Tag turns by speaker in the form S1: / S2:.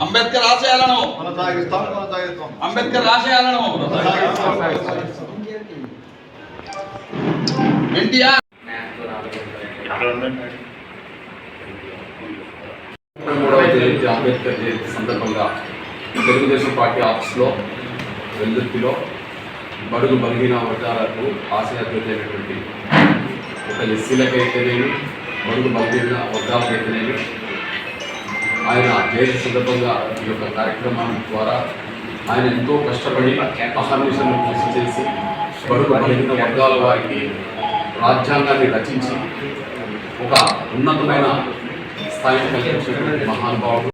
S1: అంబేద్కర్ ఆశయాలను అంబేద్కర్ ఆశయాలను ఎన్టీఆర్
S2: జయంతి అంబేద్కర్ జయంతి సందర్భంగా తెలుగుదేశం పార్టీ ఆఫీస్లో వెల్లుర్తిలో బడుగు బలహీన వర్గాలకు ఆశయాత్మైనటువంటి ఒక ఎస్సీలకైతేనేమి బడుగు బలహీన వర్గాలకైతేనేమి ఆయన జయంతి సందర్భంగా ఈ యొక్క కార్యక్రమం ద్వారా ఆయన ఎంతో కష్టపడి అహర్నిశలను కృషి చేసి బడుగు బలహీన వర్గాల వారికి రాజ్యాంగాన్ని రచించి ఒక ఉన్నతమైన స్థాయిని కల్పించినటువంటి మహానుభావుడు.